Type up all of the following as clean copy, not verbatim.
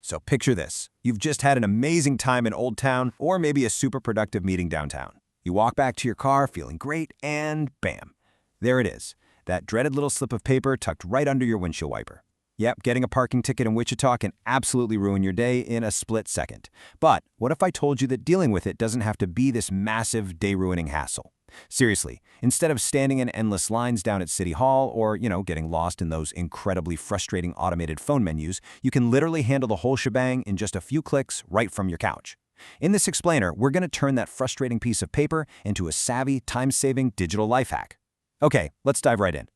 So picture this. You've just had an amazing time in Old Town or maybe a super productive meeting downtown. You walk back to your car feeling great and bam, there it is. That dreaded little slip of paper tucked right under your windshield wiper. Yep, getting a parking ticket in Wichita can absolutely ruin your day in a split second. But what if I told you that dealing with it doesn't have to be this massive day-ruining hassle? Seriously, instead of standing in endless lines down at City Hall or, getting lost in those incredibly frustrating automated phone menus, you can literally handle the whole shebang in just a few clicks right from your couch. In this explainer, we're going to turn that frustrating piece of paper into a savvy, time-saving digital life hack. Okay, let's dive right in.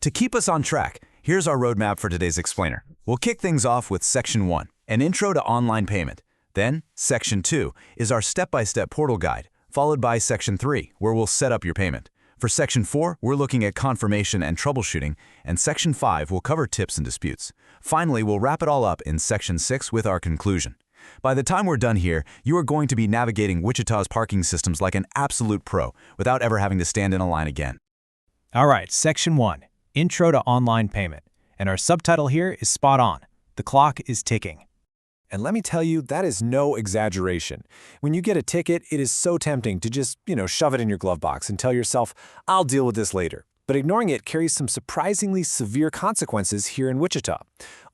To keep us on track, here's our roadmap for today's explainer. We'll kick things off with Section 1, an intro to online payment. Then, Section 2 is our step-by-step portal guide, followed by Section 3, where we'll set up your payment. For Section 4, we're looking at confirmation and troubleshooting, and Section 5 will cover tips and disputes. Finally, we'll wrap it all up in Section 6 with our conclusion. By the time we're done here, you are going to be navigating Wichita's parking systems like an absolute pro without ever having to stand in a line again. All right, Section 1, Intro to Online Payment. And our subtitle here is spot on. The clock is ticking. And let me tell you, that is no exaggeration. When you get a ticket, it is so tempting to just, shove it in your glove box and tell yourself, I'll deal with this later. But ignoring it carries some surprisingly severe consequences here in Wichita.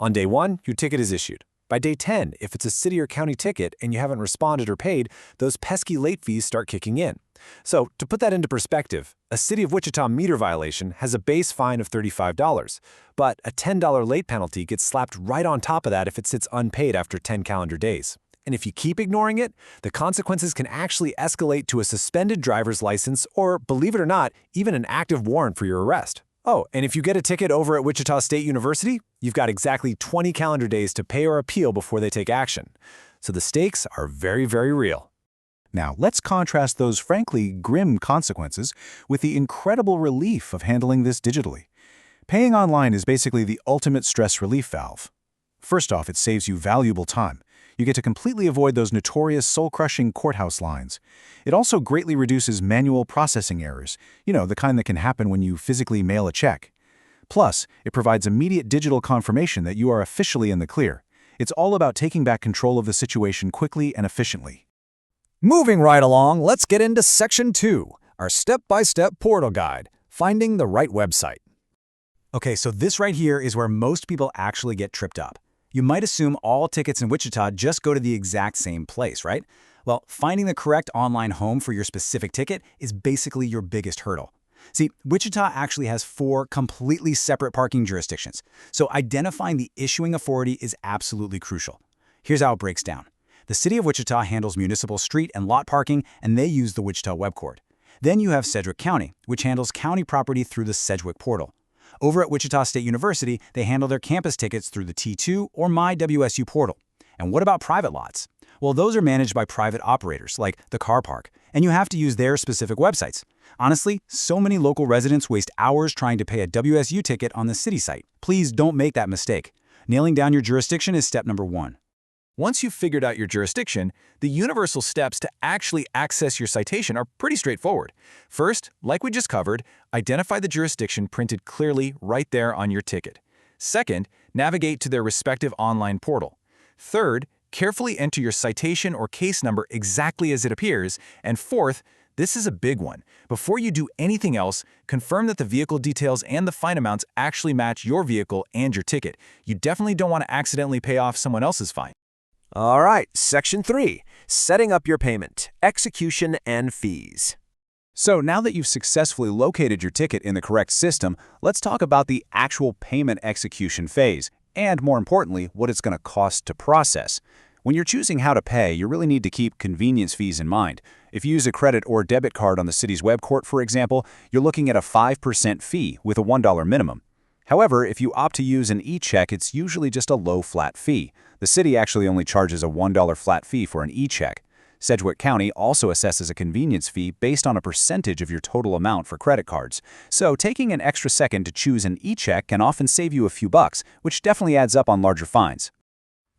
On day 1, your ticket is issued. By day 10, if it's a city or county ticket and you haven't responded or paid, those pesky late fees start kicking in. So, to put that into perspective, a City of Wichita meter violation has a base fine of $35, but a $10 late penalty gets slapped right on top of that if it sits unpaid after 10 calendar days. And if you keep ignoring it, the consequences can actually escalate to a suspended driver's license or, believe it or not, even an active warrant for your arrest. Oh, and if you get a ticket over at Wichita State University, you've got exactly 20 calendar days to pay or appeal before they take action. So the stakes are very, very real. Now, let's contrast those frankly grim consequences with the incredible relief of handling this digitally. Paying online is basically the ultimate stress relief valve. First off, it saves you valuable time. You get to completely avoid those notorious soul-crushing courthouse lines. It also greatly reduces manual processing errors, the kind that can happen when you physically mail a check. Plus, it provides immediate digital confirmation that you are officially in the clear. It's all about taking back control of the situation quickly and efficiently. Moving right along, let's get into Section 2, our step-by-step portal guide, finding the right website. Okay, so this right here is where most people actually get tripped up. You might assume all tickets in Wichita just go to the exact same place, right? Well, finding the correct online home for your specific ticket is basically your biggest hurdle. See, Wichita actually has 4 completely separate parking jurisdictions, so identifying the issuing authority is absolutely crucial. Here's how it breaks down. The City of Wichita handles municipal street and lot parking, and they use the Wichita Web Court. Then you have Sedgwick County, which handles county property through the Sedgwick portal. Over at Wichita State University, they handle their campus tickets through the T2 or My WSU portal. And what about private lots? Well, those are managed by private operators, like the car park, and you have to use their specific websites. Honestly, so many local residents waste hours trying to pay a WSU ticket on the city site. Please don't make that mistake. Nailing down your jurisdiction is step number 1. Once you've figured out your jurisdiction, the universal steps to actually access your citation are pretty straightforward. First, like we just covered, identify the jurisdiction printed clearly right there on your ticket. Second, navigate to their respective online portal. Third, carefully enter your citation or case number exactly as it appears. And fourth, this is a big one. Before you do anything else, confirm that the vehicle details and the fine amounts actually match your vehicle and your ticket. You definitely don't want to accidentally pay off someone else's fine. All right, Section 3, Setting up your payment, execution, and fees. So now that you've successfully located your ticket in the correct system, let's talk about the actual payment execution phase, and more importantly, what it's going to cost to process. When you're choosing how to pay, you really need to keep convenience fees in mind. If you use a credit or debit card on the city's web court, for example, you're looking at a 5% fee with a $1 minimum. However, if you opt to use an e-check, it's usually just a low flat fee. The city actually only charges a $1 flat fee for an e-check. Sedgwick County also assesses a convenience fee based on a percentage of your total amount for credit cards. So taking an extra second to choose an e-check can often save you a few bucks, which definitely adds up on larger fines.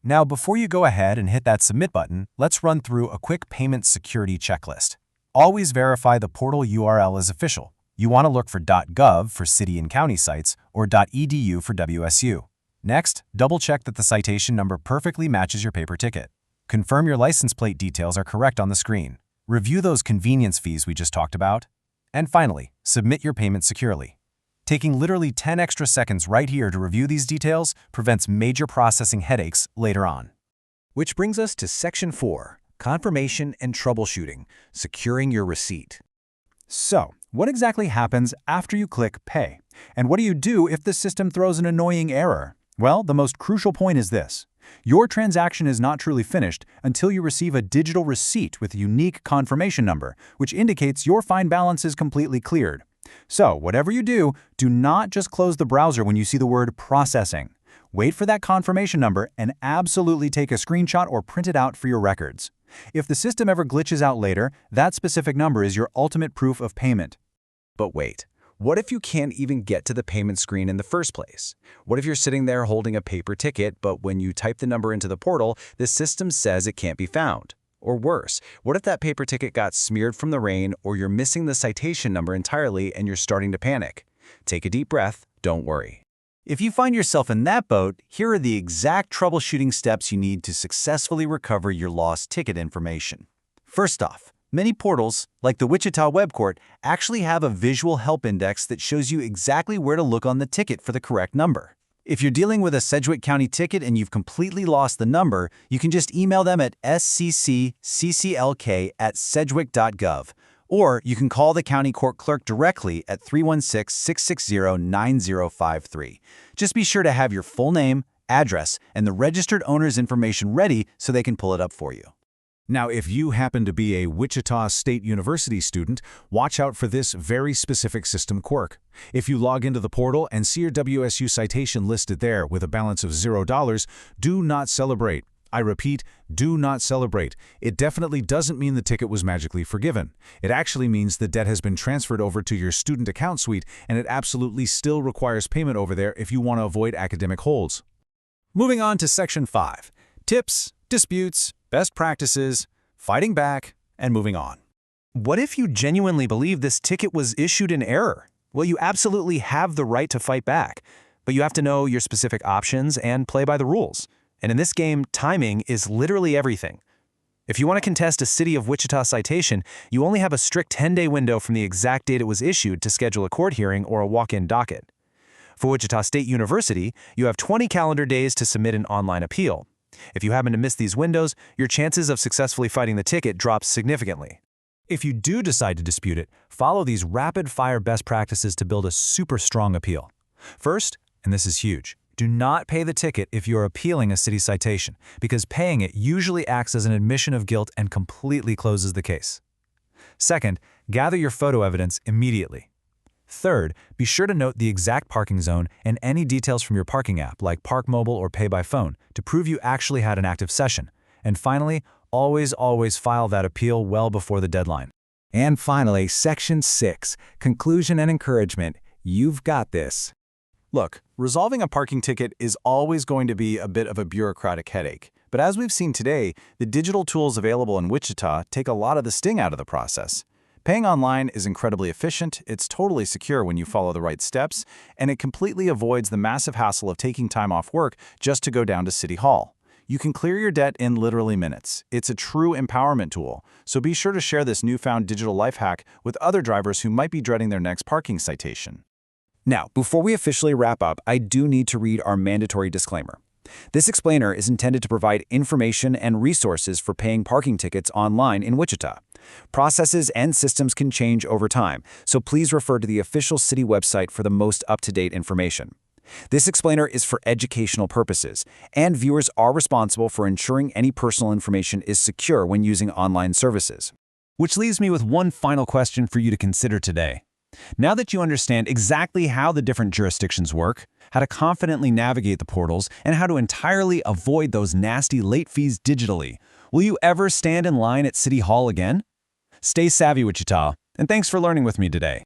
Now, before you go ahead and hit that submit button, let's run through a quick payment security checklist. Always verify the portal URL is official. You want to look for .gov for city and county sites or .edu for WSU. Next, double-check that the citation number perfectly matches your paper ticket. Confirm your license plate details are correct on the screen. Review those convenience fees we just talked about. And finally, submit your payment securely. Taking literally 10 extra seconds right here to review these details prevents major processing headaches later on. Which brings us to Section 4, Confirmation and Troubleshooting, Securing Your Receipt. So, what exactly happens after you click Pay? And what do you do if the system throws an annoying error? Well, the most crucial point is this. Your transaction is not truly finished until you receive a digital receipt with a unique confirmation number, which indicates your fine balance is completely cleared. So, whatever you do, do not just close the browser when you see the word processing. Wait for that confirmation number and absolutely take a screenshot or print it out for your records. If the system ever glitches out later, that specific number is your ultimate proof of payment. But wait, what if you can't even get to the payment screen in the first place? What if you're sitting there holding a paper ticket, but when you type the number into the portal, the system says it can't be found? Or worse, what if that paper ticket got smeared from the rain, or you're missing the citation number entirely and you're starting to panic? Take a deep breath, don't worry. If you find yourself in that boat, here are the exact troubleshooting steps you need to successfully recover your lost ticket information. First off, many portals, like the Wichita Web Court, actually have a visual help index that shows you exactly where to look on the ticket for the correct number. If you're dealing with a Sedgwick County ticket and you've completely lost the number, you can just email them at sccclk@sedgwick.gov, or you can call the county court clerk directly at 316-660-9053. Just be sure to have your full name, address, and the registered owner's information ready so they can pull it up for you. Now, if you happen to be a Wichita State University student, watch out for this very specific system quirk. If you log into the portal and see your WSU citation listed there with a balance of $0, do not celebrate. I repeat, do not celebrate. It definitely doesn't mean the ticket was magically forgiven. It actually means the debt has been transferred over to your student account suite, and it absolutely still requires payment over there if you want to avoid academic holds. Moving on to Section 5, Tips, Disputes, Best Practices, Fighting Back, and Moving On. What if you genuinely believe this ticket was issued in error? Well, you absolutely have the right to fight back, but you have to know your specific options and play by the rules. And in this game, timing is literally everything. If you want to contest a City of Wichita citation, you only have a strict 10-day window from the exact date it was issued to schedule a court hearing or a walk-in docket. For Wichita State University, you have 20 calendar days to submit an online appeal. If you happen to miss these windows, your chances of successfully fighting the ticket drop significantly. If you do decide to dispute it, follow these rapid-fire best practices to build a super strong appeal. First, and this is huge, do not pay the ticket if you're appealing a city citation, because paying it usually acts as an admission of guilt and completely closes the case. Second, gather your photo evidence immediately. Third, be sure to note the exact parking zone and any details from your parking app like Park Mobile or Pay by Phone to prove you actually had an active session. And finally, always file that appeal well before the deadline. And finally, Section 6, Conclusion and Encouragement. You've got this. Look, resolving a parking ticket is always going to be a bit of a bureaucratic headache. But as we've seen today, the digital tools available in Wichita take a lot of the sting out of the process. Paying online is incredibly efficient, it's totally secure when you follow the right steps, and it completely avoids the massive hassle of taking time off work just to go down to City Hall. You can clear your debt in literally minutes. It's a true empowerment tool, so be sure to share this newfound digital life hack with other drivers who might be dreading their next parking citation. Now, before we officially wrap up, I do need to read our mandatory disclaimer. This explainer is intended to provide information and resources for paying parking tickets online in Wichita. Processes and systems can change over time, so please refer to the official city website for the most up-to-date information. This explainer is for educational purposes, and viewers are responsible for ensuring any personal information is secure when using online services. Which leaves me with one final question for you to consider today. Now that you understand exactly how the different jurisdictions work, how to confidently navigate the portals, and how to entirely avoid those nasty late fees digitally, will you ever stand in line at City Hall again? Stay savvy, Wichita, and thanks for learning with me today.